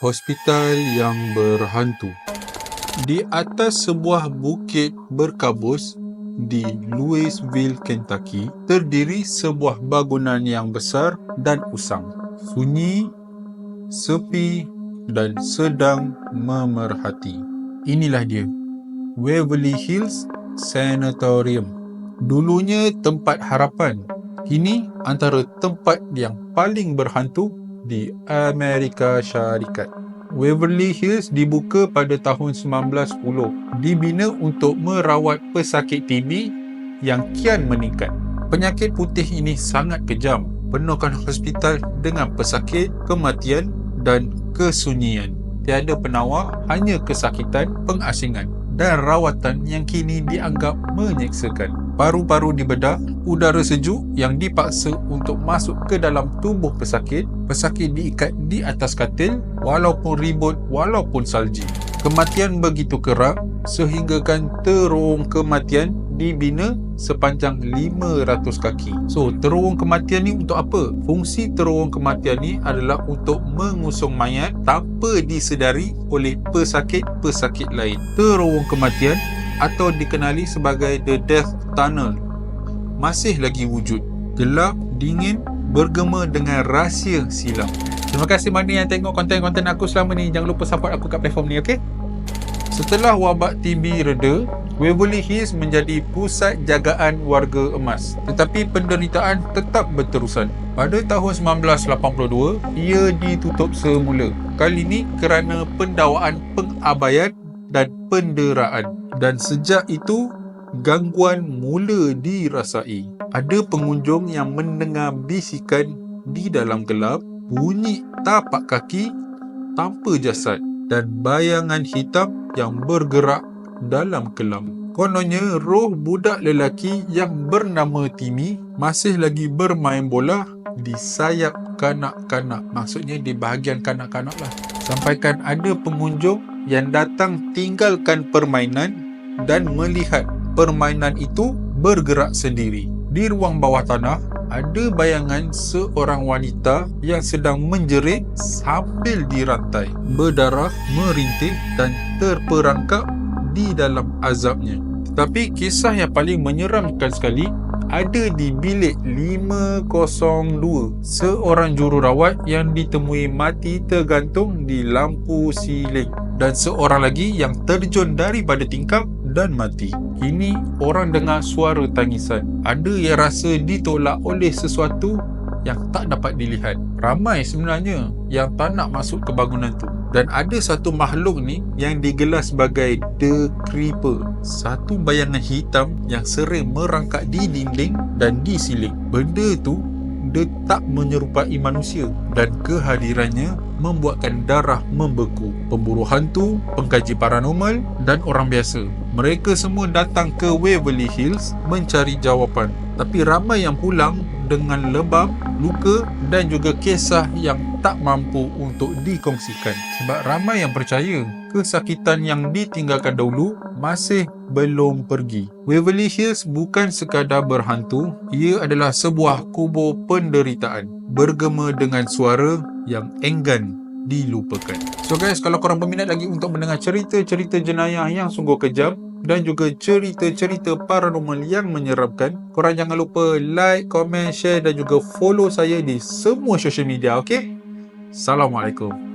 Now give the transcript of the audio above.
Hospital yang berhantu. Di atas sebuah bukit berkabus di Louisville, Kentucky, terdiri sebuah bangunan yang besar dan usang, sunyi, sepi dan sedang memerhati. Inilah dia, Waverly Hills Sanatorium. Dulunya tempat harapan, kini antara tempat yang paling berhantu di Amerika Syarikat. Waverly Hills dibuka pada tahun 1910, dibina untuk merawat pesakit TB yang kian meningkat. Penyakit putih ini sangat kejam, penuhkan hospital dengan pesakit, kematian dan kesunyian. Tiada penawar, hanya kesakitan, pengasingan dan rawatan yang kini dianggap menyeksakan. Paru-paru dibedah, udara sejuk yang dipaksa untuk masuk ke dalam tubuh pesakit. Pesakit diikat di atas katil walaupun ribut, walaupun salji. Kematian begitu kerap sehinggakan terowong kematian dibina sepanjang 500 kaki. So, terowong kematian ni untuk apa? Fungsi terowong kematian ni adalah untuk mengusung mayat tanpa disedari oleh pesakit-pesakit lain. Terowong kematian atau dikenali sebagai The Death Tunnel masih lagi wujud, gelap, dingin, bergema dengan rahsia silam. Terima kasih mana yang tengok konten-konten aku selama ni. Jangan lupa support aku kat platform ni, okey? Setelah wabak TB reda, Waverly Hills menjadi pusat jagaan warga emas. Tetapi penderitaan tetap berterusan. Pada tahun 1982, ia ditutup semula. Kali ini kerana pendakwaan pengabaian dan penderaan. Dan sejak itu, gangguan mula dirasai. Ada pengunjung yang mendengar bisikan di dalam gelap, bunyi tapak kaki tanpa jasad dan bayangan hitam yang bergerak dalam kelam. Kononnya roh budak lelaki yang bernama Timmy masih lagi bermain bola di sayap kanak-kanak. Maksudnya di bahagian kanak-kanak lah. Sampaikan ada pengunjung yang datang tinggalkan permainan dan melihat permainan itu bergerak sendiri. Di ruang bawah tanah, ada bayangan seorang wanita yang sedang menjerit sambil dirantai, berdarah, merintih dan terperangkap di dalam azabnya. Tetapi kisah yang paling menyeramkan sekali ada di bilik 502. Seorang jururawat yang ditemui mati tergantung di lampu siling dan seorang lagi yang terjun daripada tingkap dan mati. Kini orang dengar suara tangisan. Ada yang rasa ditolak oleh sesuatu yang tak dapat dilihat. Ramai sebenarnya yang tak nak masuk ke bangunan tu. Dan ada satu makhluk ni yang digelar sebagai The Creeper. Satu bayangan hitam yang sering merangkak di dinding dan di siling. Benda tu dia tak menyerupai manusia dan kehadirannya membuatkan darah membeku. Pemburu hantu, pengkaji paranormal dan orang biasa, mereka semua datang ke Waverly Hills mencari jawapan. Tapi ramai yang pulang dengan lebam, luka dan juga kisah yang tak mampu untuk dikongsikan. Sebab ramai yang percaya kesakitan yang ditinggalkan dahulu masih belum pergi. Waverly Hills bukan sekadar berhantu, ia adalah sebuah kubur penderitaan, bergema dengan suara yang enggan dilupakan. So guys, kalau korang berminat lagi untuk mendengar cerita-cerita jenayah yang sungguh kejam dan juga cerita-cerita paranormal yang menyeramkan, korang jangan lupa like, komen, share dan juga follow saya di semua social media, okey? Assalamualaikum.